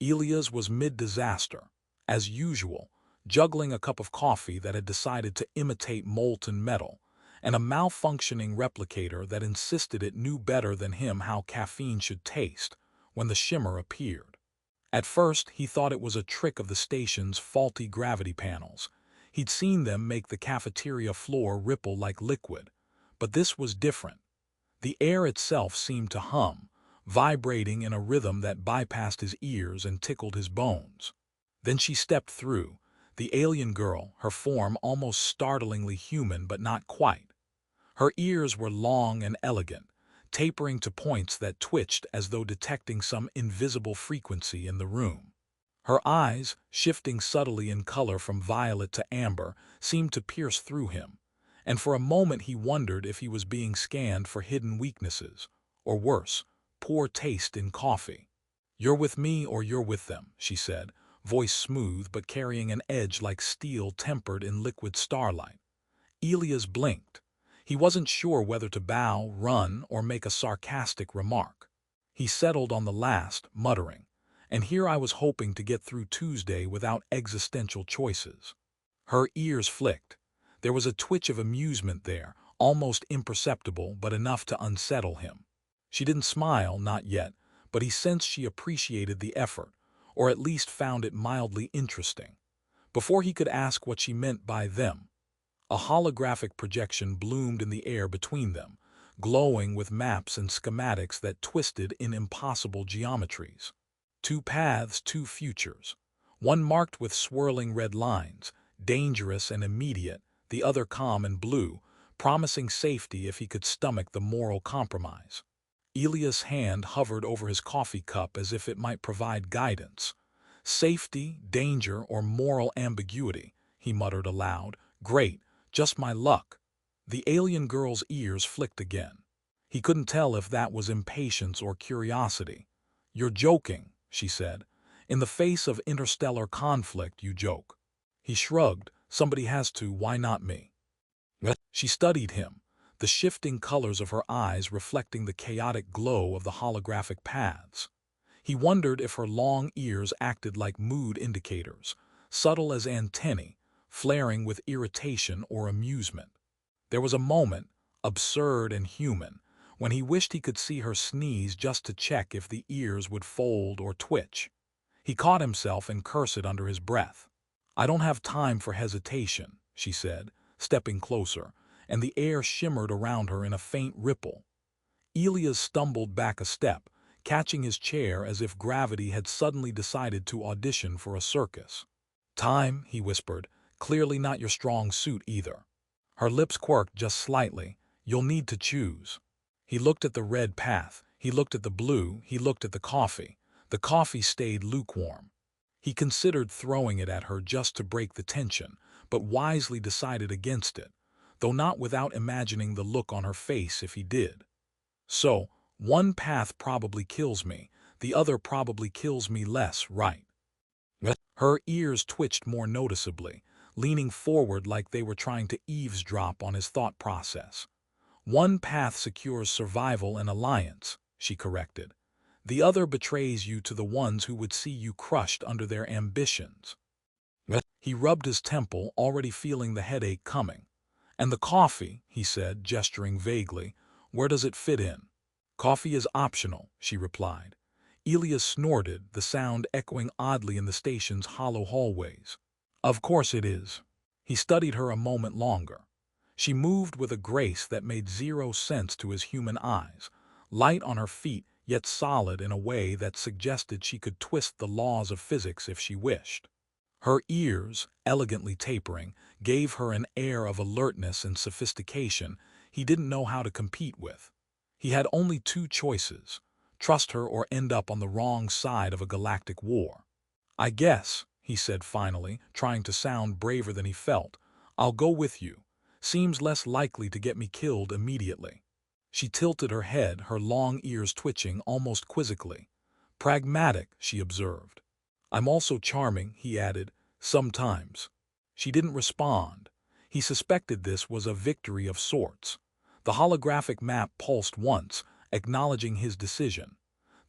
Elias was mid-disaster, as usual, juggling a cup of coffee that had decided to imitate molten metal, and a malfunctioning replicator that insisted it knew better than him how caffeine should taste, when the shimmer appeared. At first, he thought it was a trick of the station's faulty gravity panels. He'd seen them make the cafeteria floor ripple like liquid, but this was different. The air itself seemed to hum, vibrating in a rhythm that bypassed his ears and tickled his bones. Then she stepped through, the alien girl, her form almost startlingly human but not quite. Her ears were long and elegant, tapering to points that twitched as though detecting some invisible frequency in the room. Her eyes, shifting subtly in color from violet to amber, seemed to pierce through him, and for a moment he wondered if he was being scanned for hidden weaknesses, or worse, poor taste in coffee. "You're with me or you're with them," she said, voice smooth but carrying an edge like steel tempered in liquid starlight. Elias blinked. He wasn't sure whether to bow, run, or make a sarcastic remark. He settled on the last, muttering, "And here I was hoping to get through Tuesday without existential choices." Her ears flicked. There was a twitch of amusement there, almost imperceptible but enough to unsettle him. She didn't smile, not yet, but he sensed she appreciated the effort, or at least found it mildly interesting. Before he could ask what she meant by them, a holographic projection bloomed in the air between them, glowing with maps and schematics that twisted in impossible geometries. Two paths, two futures. One marked with swirling red lines, dangerous and immediate, the other calm and blue, promising safety if he could stomach the moral compromise. Elias' hand hovered over his coffee cup as if it might provide guidance. "Safety, danger, or moral ambiguity," he muttered aloud. "Great. Just my luck." The alien girl's ears flicked again. He couldn't tell if that was impatience or curiosity. "You're joking," she said. "In the face of interstellar conflict, you joke." He shrugged. "Somebody has to, why not me?" She studied him, the shifting colors of her eyes reflecting the chaotic glow of the holographic paths. He wondered if her long ears acted like mood indicators, subtle as antennae, flaring with irritation or amusement. There was a moment, absurd and human, when he wished he could see her sneeze just to check if the ears would fold or twitch. He caught himself and cursed under his breath. "I don't have time for hesitation," she said, stepping closer, and the air shimmered around her in a faint ripple. Elias stumbled back a step, catching his chair as if gravity had suddenly decided to audition for a circus. "Time," he whispered, "clearly not your strong suit either." Her lips quirked just slightly. "You'll need to choose." He looked at the red path, he looked at the blue, he looked at the coffee. The coffee stayed lukewarm. He considered throwing it at her just to break the tension, but wisely decided against it, though not without imagining the look on her face if he did. "So, one path probably kills me, the other probably kills me less, right?" Her ears twitched more noticeably, leaning forward like they were trying to eavesdrop on his thought process. "One path secures survival and alliance," she corrected. "The other betrays you to the ones who would see you crushed under their ambitions." He rubbed his temple, already feeling the headache coming. "And the coffee," he said, gesturing vaguely, "where does it fit in?" "Coffee is optional," she replied. Elias snorted, the sound echoing oddly in the station's hollow hallways. "Of course it is." He studied her a moment longer. She moved with a grace that made zero sense to his human eyes, light on her feet yet solid in a way that suggested she could twist the laws of physics if she wished. Her ears, elegantly tapering, gave her an air of alertness and sophistication he didn't know how to compete with. He had only two choices: trust her or end up on the wrong side of a galactic war. "I guess," he said finally, trying to sound braver than he felt, "I'll go with you. Seems less likely to get me killed immediately." She tilted her head, her long ears twitching almost quizzically. "Pragmatic," she observed. "I'm also charming," he added, "sometimes." She didn't respond. He suspected this was a victory of sorts. The holographic map pulsed once, acknowledging his decision.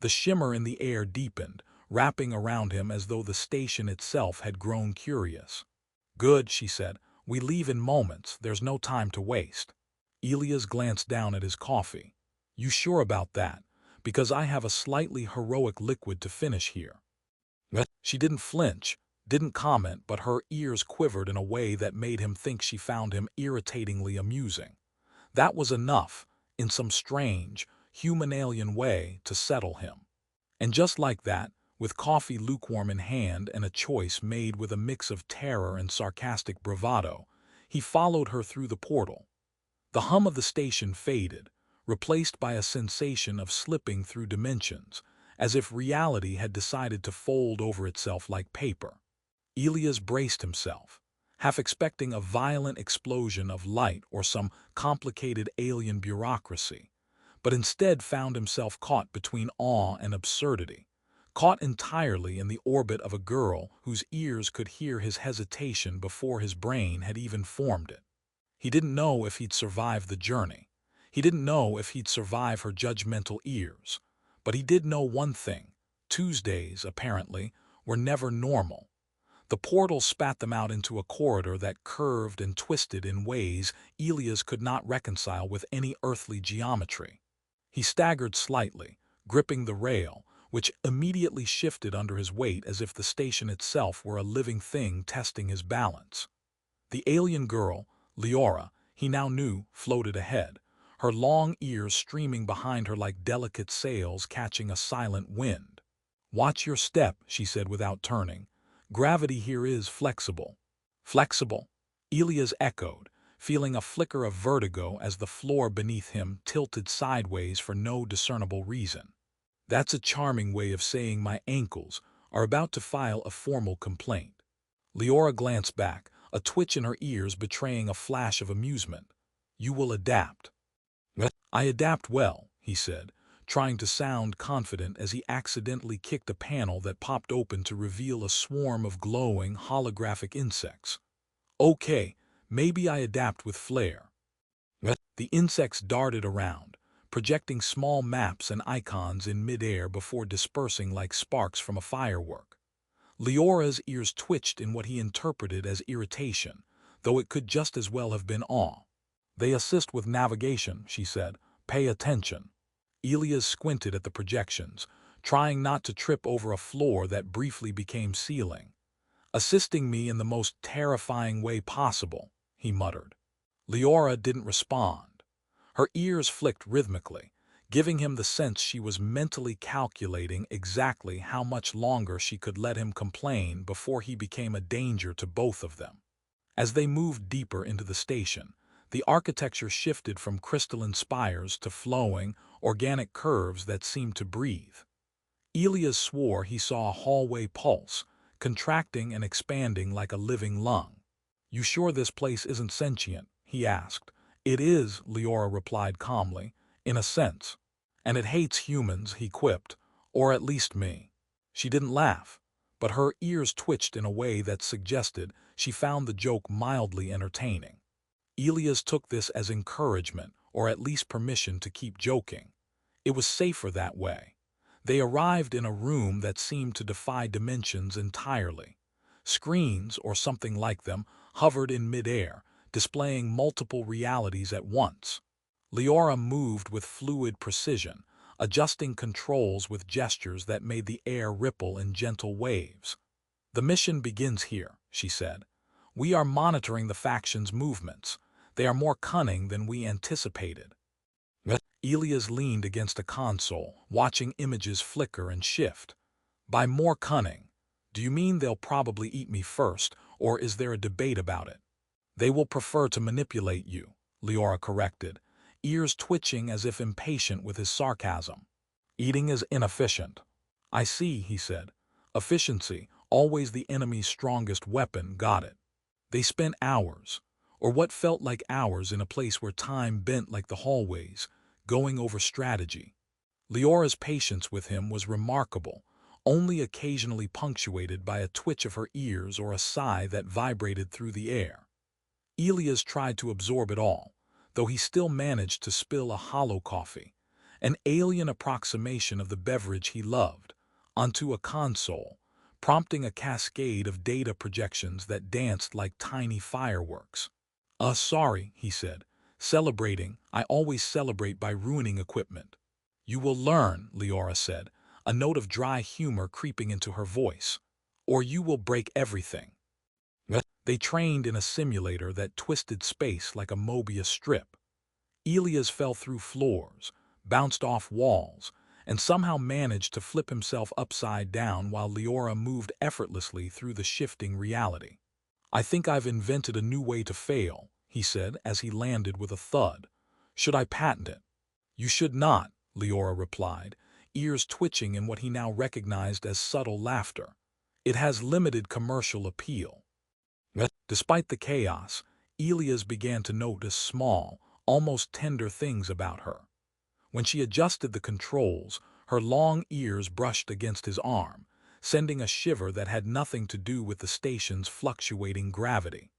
The shimmer in the air deepened, wrapping around him as though the station itself had grown curious. "Good," she said. "We leave in moments. There's no time to waste." Elias glanced down at his coffee. "You sure about that? Because I have a slightly heroic liquid to finish here." She didn't flinch, didn't comment, but her ears quivered in a way that made him think she found him irritatingly amusing. That was enough, in some strange, human alien way, to settle him. And just like that, with coffee lukewarm in hand and a choice made with a mix of terror and sarcastic bravado, he followed her through the portal. The hum of the station faded, replaced by a sensation of slipping through dimensions, as if reality had decided to fold over itself like paper. Elias braced himself, half expecting a violent explosion of light or some complicated alien bureaucracy, but instead found himself caught between awe and absurdity, caught entirely in the orbit of a girl whose ears could hear his hesitation before his brain had even formed it. He didn't know if he'd survive the journey. He didn't know if he'd survive her judgmental ears. But he did know one thing. Tuesdays, apparently, were never normal. The portal spat them out into a corridor that curved and twisted in ways Elias could not reconcile with any earthly geometry. He staggered slightly, gripping the rail, which immediately shifted under his weight as if the station itself were a living thing testing his balance. The alien girl, Leora, he now knew, floated ahead, her long ears streaming behind her like delicate sails catching a silent wind. "Watch your step," she said without turning. "Gravity here is flexible." "Flexible?" Elias echoed, feeling a flicker of vertigo as the floor beneath him tilted sideways for no discernible reason. "That's a charming way of saying my ankles are about to file a formal complaint." Leora glanced back, a twitch in her ears betraying a flash of amusement. "You will adapt." "I adapt well," he said, trying to sound confident as he accidentally kicked a panel that popped open to reveal a swarm of glowing, holographic insects. "Okay, maybe I adapt with flair." The insects darted around, projecting small maps and icons in midair before dispersing like sparks from a firework. Leora's ears twitched in what he interpreted as irritation, though it could just as well have been awe. "They assist with navigation," she said. "Pay attention." Elias squinted at the projections, trying not to trip over a floor that briefly became ceiling. "Assisting me in the most terrifying way possible," he muttered. Leora didn't respond. Her ears flicked rhythmically, giving him the sense she was mentally calculating exactly how much longer she could let him complain before he became a danger to both of them. As they moved deeper into the station, the architecture shifted from crystalline spires to flowing, organic curves that seemed to breathe. Elias swore he saw a hallway pulse, contracting and expanding like a living lung. "You sure this place isn't sentient?" he asked. "It is," Leora replied calmly, "in a sense. And it hates humans," he quipped, "or at least me." She didn't laugh, but her ears twitched in a way that suggested she found the joke mildly entertaining. Elias took this as encouragement, or at least permission to keep joking. It was safer that way. They arrived in a room that seemed to defy dimensions entirely. Screens, or something like them, hovered in midair, displaying multiple realities at once. Leora moved with fluid precision, adjusting controls with gestures that made the air ripple in gentle waves. "The mission begins here," she said. "We are monitoring the faction's movements. They are more cunning than we anticipated." Elias leaned against a console, watching images flicker and shift. "By more cunning, do you mean they'll probably eat me first, or is there a debate about it?" "They will prefer to manipulate you," Leora corrected, ears twitching as if impatient with his sarcasm. "Eating is inefficient." "I see," he said. "Efficiency, always the enemy's strongest weapon, got it." They spent hours, or what felt like hours, in a place where time bent like the hallways, going over strategy. Leora's patience with him was remarkable, only occasionally punctuated by a twitch of her ears or a sigh that vibrated through the air. Elias tried to absorb it all, though he still managed to spill a hollow coffee, an alien approximation of the beverage he loved, onto a console, prompting a cascade of data projections that danced like tiny fireworks. Sorry, he said. Celebrating, I always celebrate by ruining equipment. You will learn, Leora said, a note of dry humor creeping into her voice. Or you will break everything. They trained in a simulator that twisted space like a Mobius strip. Elias fell through floors, bounced off walls, and somehow managed to flip himself upside down while Leora moved effortlessly through the shifting reality. I think I've invented a new way to fail, he said as he landed with a thud. Should I patent it? You should not, Leora replied, ears twitching in what he now recognized as subtle laughter. It has limited commercial appeal. Despite the chaos, Elias began to notice small, almost tender things about her. When she adjusted the controls, her long ears brushed against his arm, sending a shiver that had nothing to do with the station's fluctuating gravity.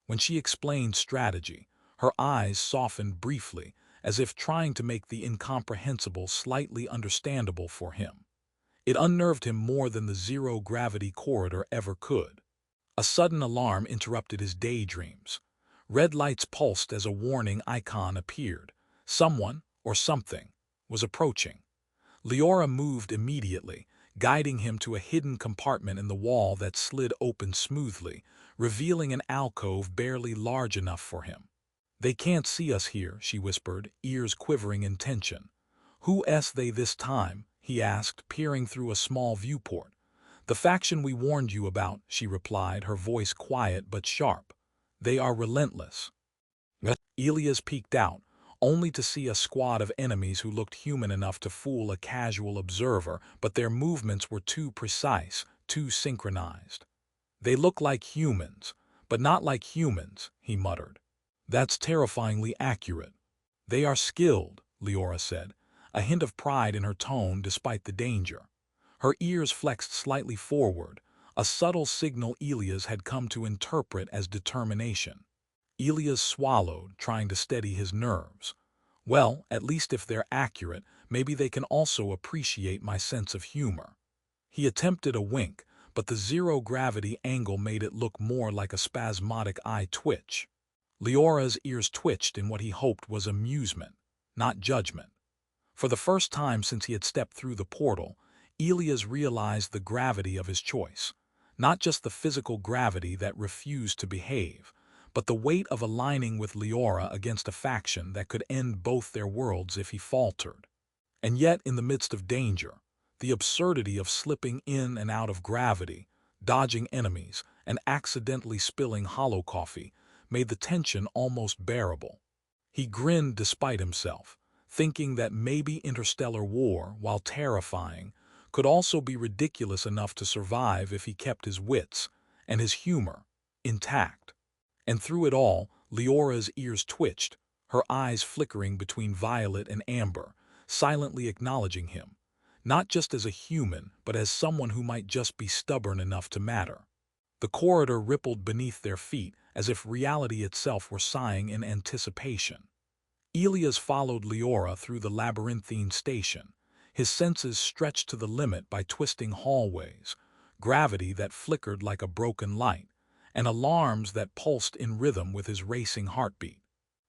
When she explained strategy, her eyes softened briefly, as if trying to make the incomprehensible slightly understandable for him. It unnerved him more than the zero-gravity corridor ever could. A sudden alarm interrupted his daydreams. Red lights pulsed as a warning icon appeared. Someone, or something, was approaching. Leora moved immediately, guiding him to a hidden compartment in the wall that slid open smoothly, revealing an alcove barely large enough for him. They can't see us here, she whispered, ears quivering in tension. Who they this time? He asked, peering through a small viewport. The faction we warned you about, she replied, her voice quiet but sharp. They are relentless. Elias peeked out, only to see a squad of enemies who looked human enough to fool a casual observer, but their movements were too precise, too synchronized. They look like humans, but not like humans, he muttered. That's terrifyingly accurate. They are skilled, Leora said, a hint of pride in her tone despite the danger. Her ears flexed slightly forward, a subtle signal Elias had come to interpret as determination. Elias swallowed, trying to steady his nerves. Well, at least if they're accurate, maybe they can also appreciate my sense of humor. He attempted a wink, but the zero-gravity angle made it look more like a spasmodic eye twitch. Leora's ears twitched in what he hoped was amusement, not judgment. For the first time since he had stepped through the portal, Elias realized the gravity of his choice. Not just the physical gravity that refused to behave, but the weight of aligning with Leora against a faction that could end both their worlds if he faltered. And yet, in the midst of danger, the absurdity of slipping in and out of gravity, dodging enemies, and accidentally spilling hollow coffee made the tension almost bearable. He grinned despite himself, thinking that maybe interstellar war, while terrifying, could also be ridiculous enough to survive if he kept his wits and his humor intact. And through it all, Leora's ears twitched, her eyes flickering between violet and amber, silently acknowledging him, not just as a human, but as someone who might just be stubborn enough to matter. The corridor rippled beneath their feet as if reality itself were sighing in anticipation. Elias followed Leora through the labyrinthine station, his senses stretched to the limit by twisting hallways, gravity that flickered like a broken light, and alarms that pulsed in rhythm with his racing heartbeat.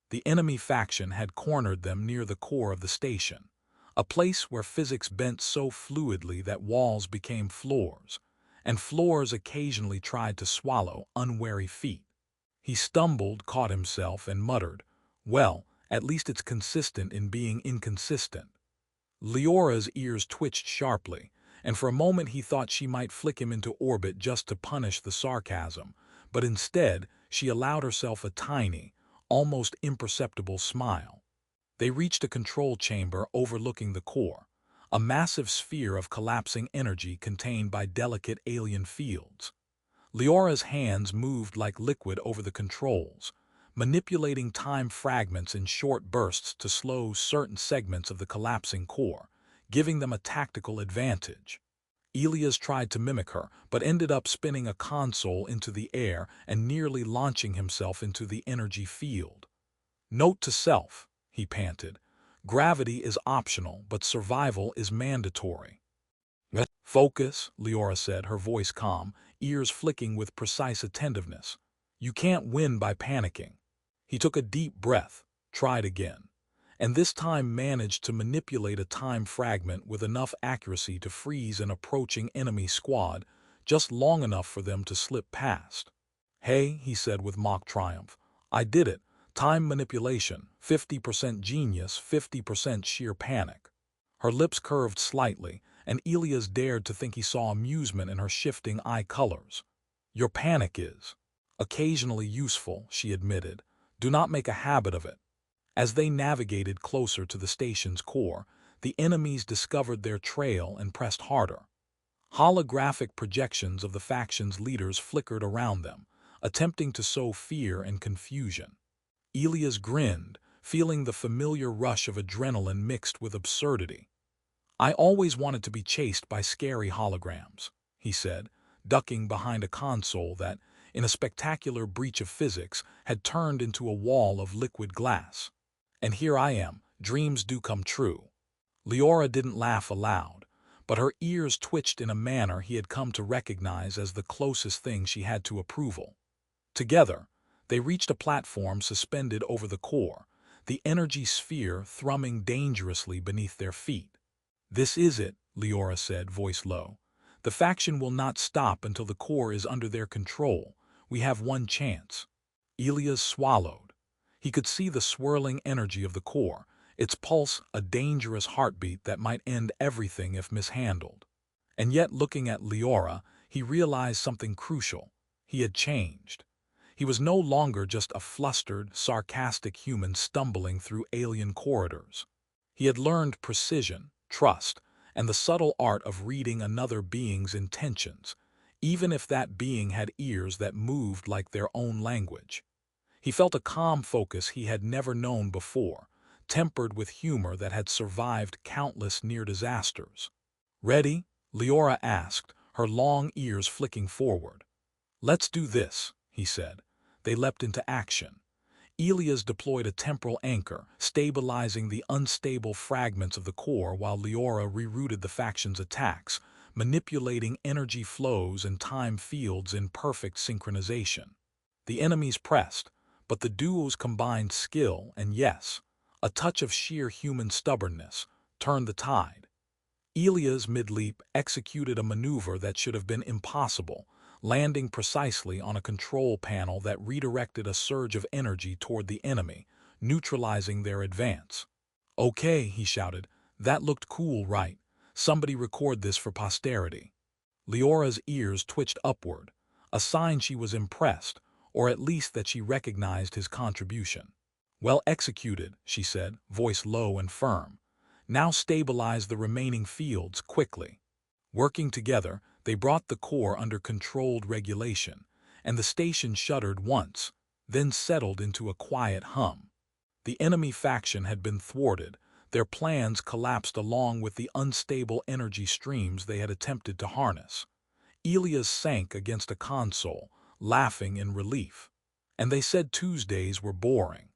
The enemy faction had cornered them near the core of the station, a place where physics bent so fluidly that walls became floors, and floors occasionally tried to swallow unwary feet. He stumbled, caught himself, and muttered, "Well, at least it's consistent in being inconsistent." Leora's ears twitched sharply, and for a moment he thought she might flick him into orbit just to punish the sarcasm, but instead she allowed herself a tiny, almost imperceptible smile. They reached a control chamber overlooking the core, a massive sphere of collapsing energy contained by delicate alien fields. Leora's hands moved like liquid over the controls, manipulating time fragments in short bursts to slow certain segments of the collapsing core, giving them a tactical advantage. Elias tried to mimic her, but ended up spinning a console into the air and nearly launching himself into the energy field. "Note to self," he panted. "Gravity is optional, but survival is mandatory." Focus, Leora said, her voice calm, ears flicking with precise attentiveness. You can't win by panicking. He took a deep breath, tried again, and this time managed to manipulate a time fragment with enough accuracy to freeze an approaching enemy squad, just long enough for them to slip past. Hey, he said with mock triumph, I did it. Time manipulation, 50% genius, 50% sheer panic. Her lips curved slightly, and Elias dared to think he saw amusement in her shifting eye colors. Your panic is occasionally useful, she admitted. Do not make a habit of it. As they navigated closer to the station's core, the enemies discovered their trail and pressed harder. Holographic projections of the faction's leaders flickered around them, attempting to sow fear and confusion. Elias grinned, feeling the familiar rush of adrenaline mixed with absurdity. I always wanted to be chased by scary holograms, he said, ducking behind a console that, in a spectacular breach of physics, had turned into a wall of liquid glass. And here I am, dreams do come true. Leora didn't laugh aloud, but her ears twitched in a manner he had come to recognize as the closest thing she had to approval. Together, they reached a platform suspended over the core, the energy sphere thrumming dangerously beneath their feet. This is it, Leora said, voice low. The faction will not stop until the core is under their control. We have one chance. Elias swallowed. He could see the swirling energy of the core, its pulse a dangerous heartbeat that might end everything if mishandled. And yet, looking at Leora, he realized something crucial. He had changed. He was no longer just a flustered, sarcastic human stumbling through alien corridors. He had learned precision, trust, and the subtle art of reading another being's intentions, even if that being had ears that moved like their own language. He felt a calm focus he had never known before, tempered with humor that had survived countless near disasters. Ready? Leora asked, her long ears flicking forward. Let's do this, he said. They leapt into action. Elias deployed a temporal anchor, stabilizing the unstable fragments of the core while Leora rerouted the faction's attacks, manipulating energy flows and time fields in perfect synchronization. The enemies pressed, but the duo's combined skill and, yes, a touch of sheer human stubbornness, turned the tide. Elias, mid-leap, executed a maneuver that should have been impossible, landing precisely on a control panel that redirected a surge of energy toward the enemy, neutralizing their advance. Okay, he shouted, that looked cool, right? Somebody record this for posterity. Leora's ears twitched upward, a sign she was impressed, or at least that she recognized his contribution. Well executed, she said, voice low and firm. Now stabilize the remaining fields quickly. Working together, they brought the core under controlled regulation, and the station shuddered once, then settled into a quiet hum. The enemy faction had been thwarted, their plans collapsed along with the unstable energy streams they had attempted to harness. Elias sank against a console, laughing in relief. And they said Tuesdays were boring.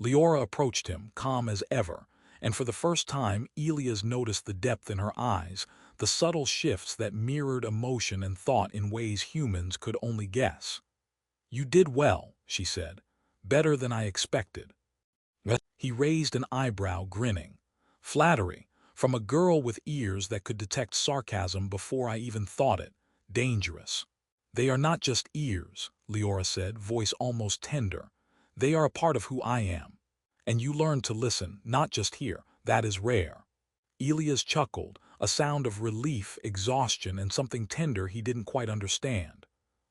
Leora approached him, calm as ever, and for the first time Elias noticed the depth in her eyes, the subtle shifts that mirrored emotion and thought in ways humans could only guess. You did well, she said. Better than I expected. He raised an eyebrow, grinning. Flattery, from a girl with ears that could detect sarcasm before I even thought it. Dangerous. They are not just ears, Leora said, voice almost tender. They are a part of who I am. And you learn to listen, not just hear. That is rare. Elias chuckled, a sound of relief, exhaustion, and something tender he didn't quite understand.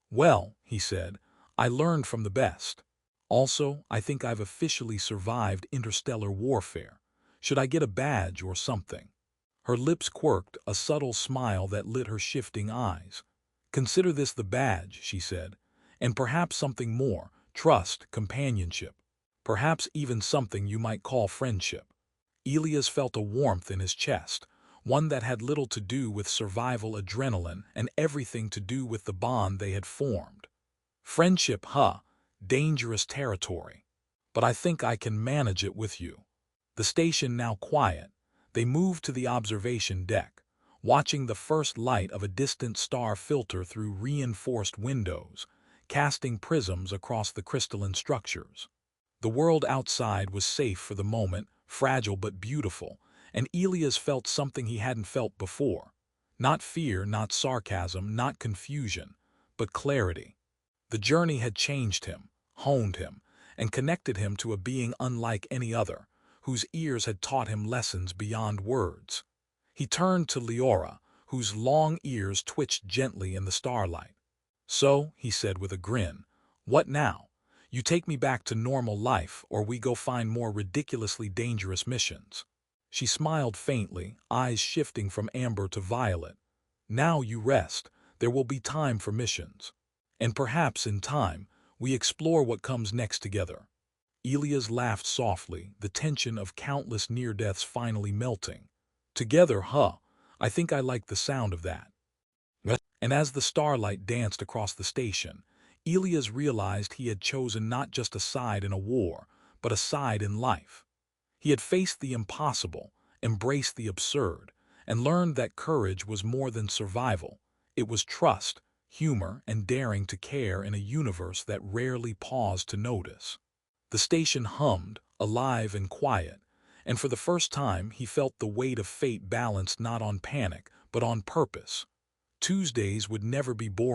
Well, he said, I learned from the best. Also, I think I've officially survived interstellar warfare. Should I get a badge or something? Her lips quirked, a subtle smile that lit her shifting eyes. Consider this the badge, she said, and perhaps something more, trust, companionship. Perhaps even something you might call friendship. Elias felt a warmth in his chest, one that had little to do with survival adrenaline and everything to do with the bond they had formed. Friendship, huh? Dangerous territory. But I think I can manage it with you. The station now quiet, they moved to the observation deck. watching the first light of a distant star filter through reinforced windows, casting prisms across the crystalline structures. The world outside was safe for the moment, fragile but beautiful, and Elias felt something he hadn't felt before. Not fear, not sarcasm, not confusion, but clarity. The journey had changed him, honed him, and connected him to a being unlike any other, whose ears had taught him lessons beyond words. He turned to Leora, whose long ears twitched gently in the starlight. "So," he said with a grin, "what now? You take me back to normal life, or we go find more ridiculously dangerous missions." She smiled faintly, eyes shifting from amber to violet. "Now you rest. There will be time for missions. And perhaps in time, we explore what comes next together." Elias laughed softly, the tension of countless near-deaths finally melting. "Together, huh? I think I like the sound of that." And as the starlight danced across the station, Elias realized he had chosen not just a side in a war, but a side in life. He had faced the impossible, embraced the absurd, and learned that courage was more than survival. It was trust, humor, and daring to care in a universe that rarely paused to notice. The station hummed, alive and quiet, and for the first time he felt the weight of fate balanced not on panic, but on purpose. Tuesdays would never be boring.